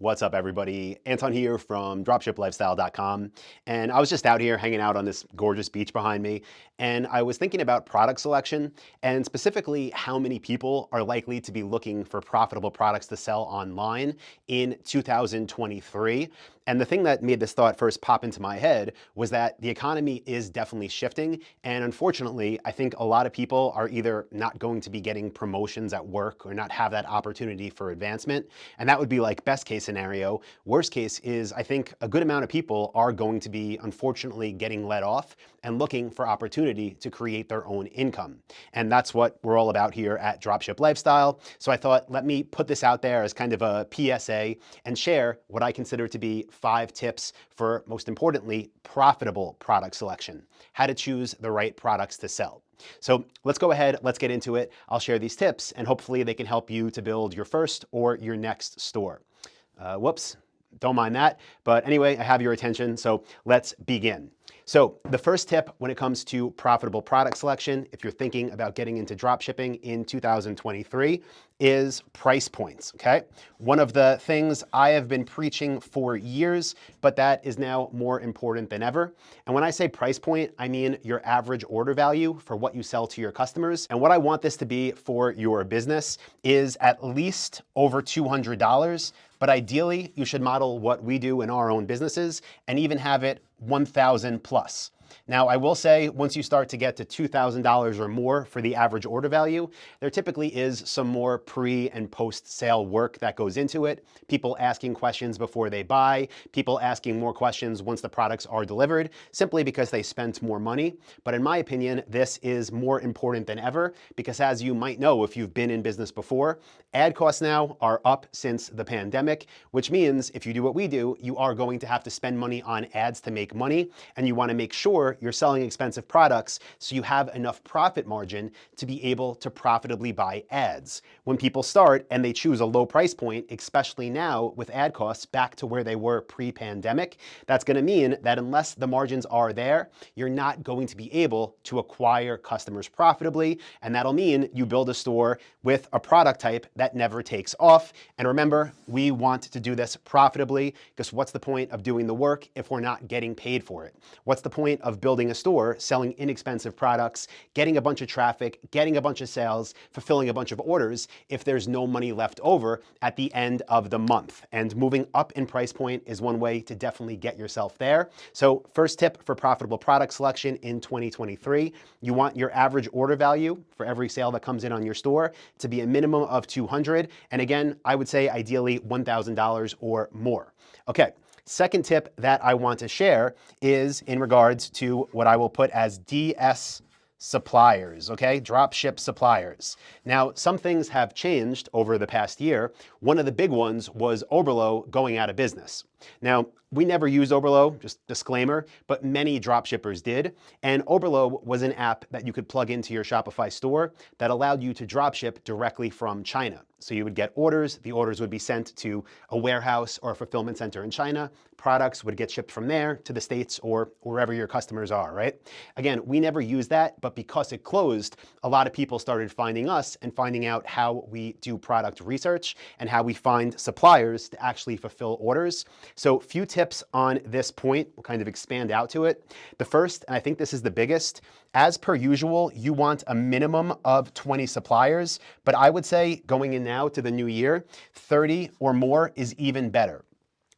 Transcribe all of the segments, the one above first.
What's up, everybody? Anton here from dropshiplifestyle.com. And I was just out here hanging out on this gorgeous beach behind me. And I was thinking about product selection and specifically how many people are likely to be looking for profitable products to sell online in 2023. And the thing that made this thought first pop into my head was that the economy is definitely shifting. And unfortunately, I think a lot of people are either not going to be getting promotions at work or not have that opportunity for advancement. And that would be like best case scenario. Worst case is I think a good amount of people are going to be unfortunately getting let off and looking for opportunity to create their own income. And that's what we're all about here at Dropship Lifestyle. So I thought, let me put this out there as kind of a PSA and share what I consider to be 5 tips for, most importantly, profitable product selection, how to choose the right products to sell. So let's go ahead, let's get into it. I'll share these tips and hopefully they can help you to build your first or your next store. Whoops, don't mind that. But anyway, I have your attention, so let's begin. So the first tip when it comes to profitable product selection, if you're thinking about getting into dropshipping in 2023, is price points, okay? One of the things I have been preaching for years, but that is now more important than ever. And when I say price point, I mean your average order value for what you sell to your customers. And what I want this to be for your business is at least over $200. But ideally, you should model what we do in our own businesses and even have it 1,000 plus. Now, I will say once you start to get to $2,000 or more for the average order value, there typically is some more pre and post sale work that goes into it. People asking questions before they buy, people asking more questions once the products are delivered, simply because they spent more money. But in my opinion, this is more important than ever because as you might know, if you've been in business before, ad costs now are up since the pandemic, which means if you do what we do, you are going to have to spend money on ads to make money, and you want to make sure you're selling expensive products so you have enough profit margin to be able to profitably buy ads. When people start and they choose a low price point, especially now with ad costs back to where they were pre-pandemic, that's going to mean that unless the margins are there, you're not going to be able to acquire customers profitably, and that'll mean you build a store with a product type that never takes off. And remember, we want to do this profitably because what's the point of doing the work if we're not getting paid for it? What's the point of building a store, selling inexpensive products, getting a bunch of traffic, getting a bunch of sales, fulfilling a bunch of orders if there's no money left over at the end of the month? And moving up in price point is one way to definitely get yourself there. So first tip for profitable product selection in 2023, you want your average order value for every sale that comes in on your store to be a minimum of $200. And again, I would say ideally $1,000 or more. Okay. Second tip that I want to share is in regards to what I will put as DS suppliers, okay? Dropship suppliers. Now, some things have changed over the past year. One of the big ones was Oberlo going out of business. Now, we never used Oberlo, just disclaimer, but many dropshippers did. And Oberlo was an app that you could plug into your Shopify store that allowed you to dropship directly from China. So you would get orders, the orders would be sent to a warehouse or a fulfillment center in China. Products would get shipped from there to the States or wherever your customers are, right? Again, we never used that, but because it closed, a lot of people started finding us and finding out how we do product research and how we find suppliers to actually fulfill orders. So few tips on this point, we'll kind of expand out to it. The first, and I think this is the biggest, as per usual, you want a minimum of 20 suppliers, but I would say going in now to the new year, 30 or more is even better.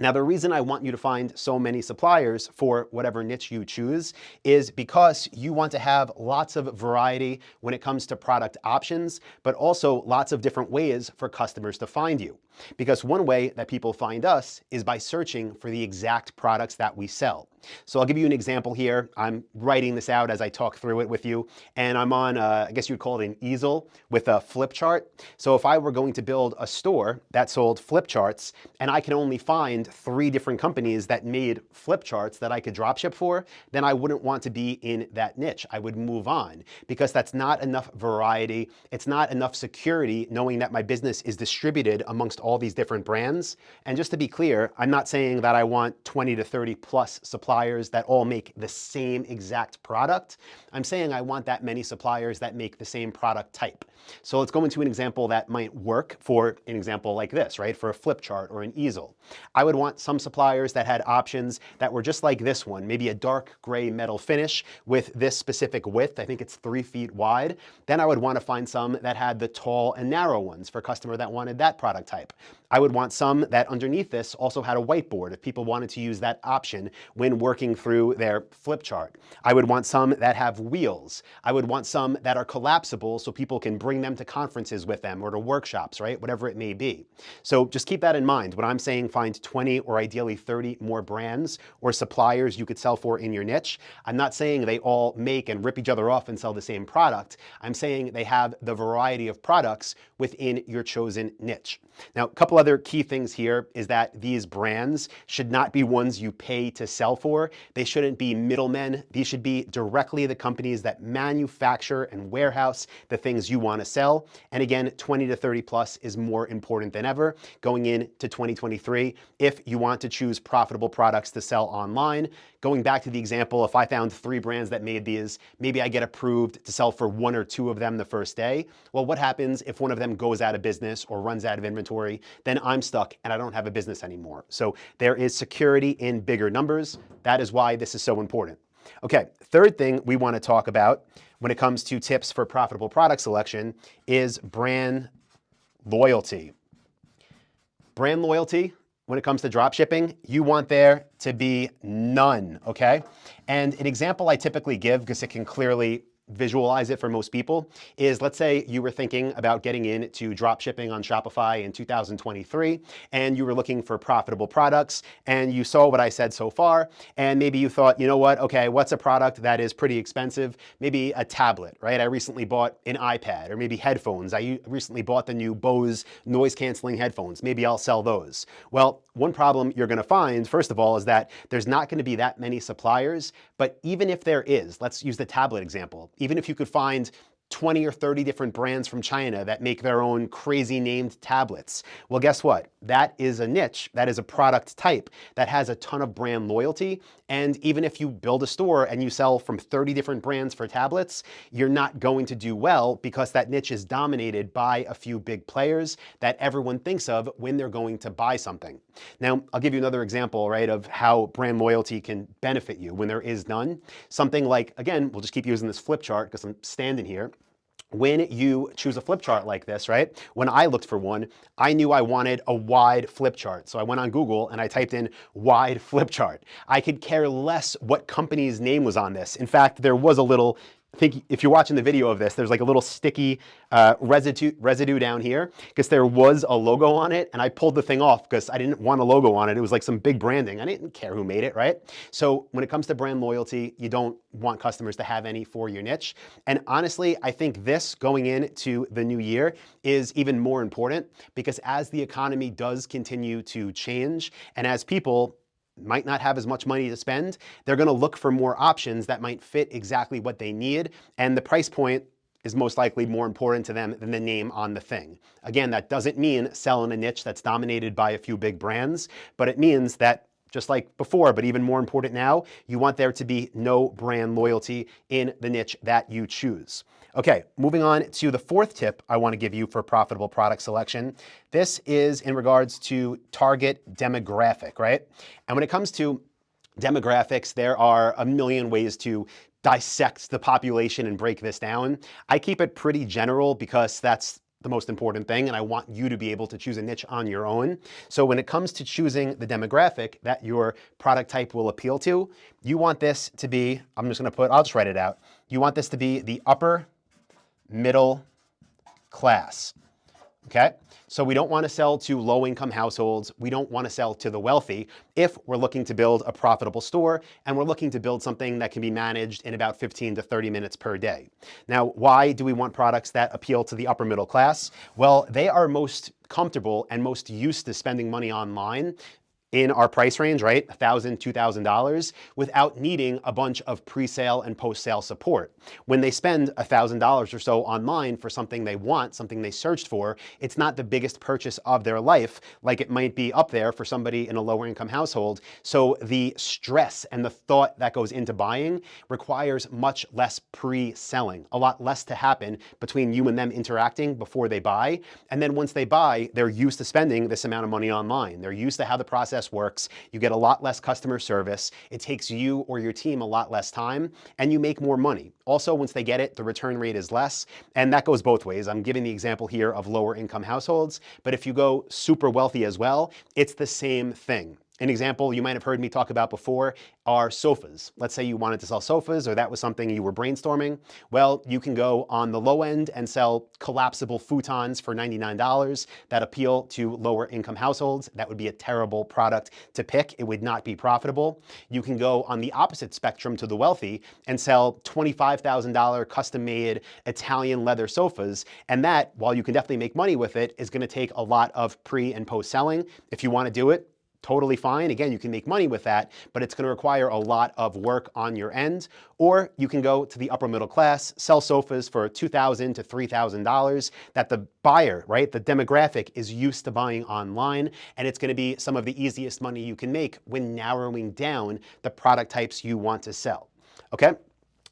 Now, the reason I want you to find so many suppliers for whatever niche you choose is because you want to have lots of variety when it comes to product options, but also lots of different ways for customers to find you. Because one way that people find us is by searching for the exact products that we sell. So I'll give you an example here. I'm writing this out as I talk through it with you, and I'm on, I guess you'd call it an easel with a flip chart. So if I were going to build a store that sold flip charts, and I can only find 3 different companies that made flip charts that I could dropship for, then I wouldn't want to be in that niche. I would move on because that's not enough variety. It's not enough security knowing that my business is distributed amongst all these different brands. And just to be clear, I'm not saying that I want 20 to 30 plus suppliers that all make the same exact product. I'm saying I want that many suppliers that make the same product type. So let's go into an example that might work for an example like this, right? For a flip chart or an easel. I would want some suppliers that had options that were just like this one, maybe a dark gray metal finish with this specific width. I think it's 3 feet wide. Then I would want to find some that had the tall and narrow ones for a customer that wanted that product type. I would want some that underneath this also had a whiteboard if people wanted to use that option when working through their flip chart. I would want some that have wheels. I would want some that are collapsible so people can bring them to conferences with them or to workshops, right? Whatever it may be. So just keep that in mind. When I'm saying find 20 or ideally 30 more brands or suppliers you could sell for in your niche, I'm not saying they all make and rip each other off and sell the same product. I'm saying they have the variety of products within your chosen niche. Now, a couple other key things here is that these brands should not be ones you pay to sell for. They shouldn't be middlemen. These should be directly the companies that manufacture and warehouse the things you want to sell. And again, 20 to 30 plus is more important than ever going into 2023 if you want to choose profitable products to sell online. Going back to the example, if I found 3 brands that made these, maybe I get approved to sell for 1 or 2 of them the first day. Well, what happens if one of them goes out of business or runs out of inventory? Then I'm stuck and I don't have a business anymore. So there is security in bigger numbers. That is why this is so important. Okay, third thing we want to talk about when it comes to tips for profitable product selection is brand loyalty. Brand loyalty, when it comes to drop shipping, you want there to be none, okay? And an example I typically give, because it can clearly visualize it for most people, is let's say you were thinking about getting into drop shipping on Shopify in 2023, and you were looking for profitable products, and you saw what I said so far, and maybe you thought, you know what, okay, what's a product that is pretty expensive? Maybe a tablet, right? I recently bought an iPad, or maybe headphones. I recently bought the new Bose noise canceling headphones. Maybe I'll sell those. Well, one problem you're gonna find, first of all, is that there's not gonna be that many suppliers, but even if there is, let's use the tablet example, even if you could find 20 or 30 different brands from China that make their own crazy named tablets. Well, guess what? That is a niche, that is a product type that has a ton of brand loyalty. And even if you build a store and you sell from 30 different brands for tablets, you're not going to do well because that niche is dominated by a few big players that everyone thinks of when they're going to buy something. Now, I'll give you another example, right, of how brand loyalty can benefit you when there is none. Something like, again, we'll just keep using this flip chart because I'm standing here. When you choose a flip chart like this, right? When I looked for one, I knew I wanted a wide flip chart. So I went on Google and I typed in wide flip chart. I could care less what company's name was on this. In fact, there was a little, I think if you're watching the video of this, there's like a little sticky residue down here because there was a logo on it, and I pulled the thing off because I didn't want a logo on it. It was like some big branding. I didn't care who made it, right? So when it comes to brand loyalty, you don't want customers to have any for your niche. And honestly, I think this going into the new year is even more important because as the economy does continue to change and as people might not have as much money to spend, they're gonna look for more options that might fit exactly what they need, and the price point is most likely more important to them than the name on the thing. Again, that doesn't mean selling a niche that's dominated by a few big brands, but it means that just like before, but even more important now, you want there to be no brand loyalty in the niche that you choose. Okay, moving on to the fourth tip I want to give you for profitable product selection. This is in regards to target demographic, right? And when it comes to demographics, there are a million ways to dissect the population and break this down. I keep it pretty general because that's the most important thing, and I want you to be able to choose a niche on your own. So when it comes to choosing the demographic that your product type will appeal to, you want this to be, I'll just write it out. You want this to be the upper middle class. Okay, so we don't want to sell to low-income households. We don't want to sell to the wealthy if we're looking to build a profitable store and we're looking to build something that can be managed in about 15 to 30 minutes per day. Now, why do we want products that appeal to the upper middle class? Well, they are most comfortable and most used to spending money online in our price range, right? $1,000, $2,000 without needing a bunch of pre-sale and post-sale support. When they spend $1,000 or so online for something they want, something they searched for, it's not the biggest purchase of their life like it might be up there for somebody in a lower income household. So the stress and the thought that goes into buying requires much less pre-selling, a lot less to happen between you and them interacting before they buy. And then once they buy, they're used to spending this amount of money online. They're used to how the process works. You get a lot less customer service. It takes you or your team a lot less time, and you make more money. Also, once they get it, the return rate is less, and that goes both ways. I'm giving the example here of lower income households, but if you go super wealthy as well, it's the same thing. An example you might have heard me talk about before are sofas. Let's say you wanted to sell sofas, or that was something you were brainstorming. Well, you can go on the low end and sell collapsible futons for $99 that appeal to lower income households. That would be a terrible product to pick. It would not be profitable. You can go on the opposite spectrum to the wealthy and sell $25,000 custom-made Italian leather sofas. And that, while you can definitely make money with it, is going to take a lot of pre and post selling. If you want to do it, totally fine. Again, you can make money with that, but it's going to require a lot of work on your end. Or you can go to the upper middle class, sell sofas for $2,000 to $3,000 that the buyer, right, the demographic is used to buying online, and it's going to be some of the easiest money you can make when narrowing down the product types you want to sell. Okay?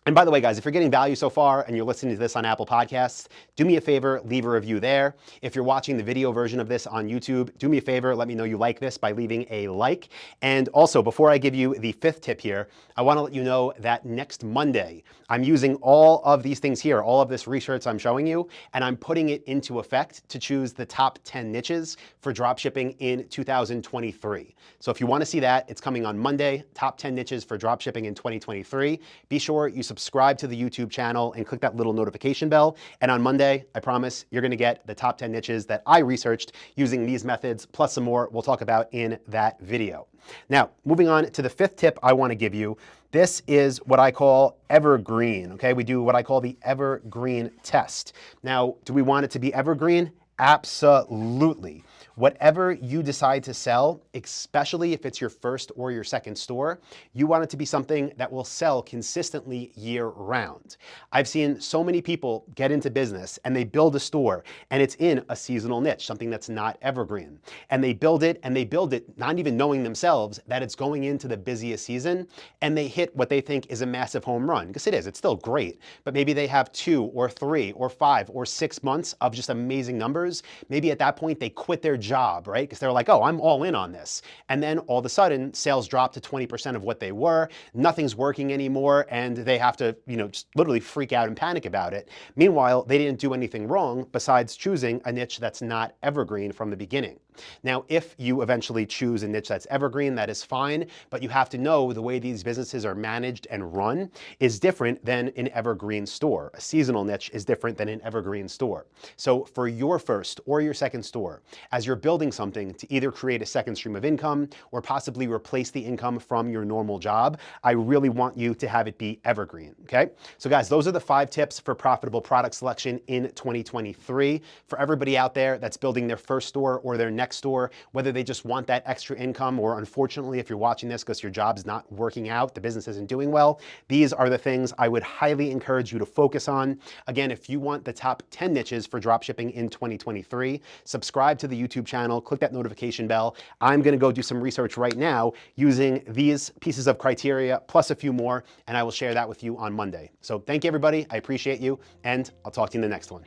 And by the way, guys, if you're getting value so far and you're listening to this on Apple Podcasts, do me a favor, leave a review there. If you're watching the video version of this on YouTube, do me a favor, let me know you like this by leaving a like. And also, before I give you the fifth tip here, I want to let you know that next Monday, I'm using all of these things here, all of this research I'm showing you, and I'm putting it into effect to choose the top 10 niches for dropshipping in 2023. So if you want to see that, it's coming on Monday, top 10 niches for dropshipping in 2023. Be sure you subscribe to the YouTube channel and click that little notification bell. And on Monday, I promise you're going to get the top 10 niches that I researched using these methods, plus some more we'll talk about in that video. Now, moving on to the fifth tip I want to give you. This is what I call Evergreen, okay? We do what I call the Evergreen test. Now, do we want it to be evergreen? Absolutely. Whatever you decide to sell, especially if it's your first or your second store, you want it to be something that will sell consistently year round. I've seen so many people get into business and they build a store and it's in a seasonal niche, something that's not evergreen. And they build it not even knowing themselves that it's going into the busiest season, and they hit what they think is a massive home run, because it is, it's still great, but maybe they have 2 or 3 or 5 or 6 months of just amazing numbers. Maybe at that point they quit their job, right? Because they're like, oh, I'm all in on this. And then all of a sudden, sales drop to 20% of what they were, nothing's working anymore, and they have to, just literally freak out and panic about it. Meanwhile, they didn't do anything wrong besides choosing a niche that's not evergreen from the beginning. Now, if you eventually choose a niche that's evergreen, that is fine, but you have to know the way these businesses are managed and run is different than an evergreen store. A seasonal niche is different than an evergreen store. So for your first or your second store, as you're building something to either create a second stream of income or possibly replace the income from your normal job, I really want you to have it be evergreen, okay? So guys, those are the 5 tips for profitable product selection in 2023. For everybody out there that's building their first store or their next store, whether they just want that extra income, or unfortunately, if you're watching this because your job's not working out, the business isn't doing well, these are the things I would highly encourage you to focus on. Again, if you want the top 10 niches for dropshipping in 2023, subscribe to the YouTube channel, click that notification bell. I'm going to go do some research right now using these pieces of criteria plus a few more, and I will share that with you on Monday. So thank you, everybody. I appreciate you, and I'll talk to you in the next one.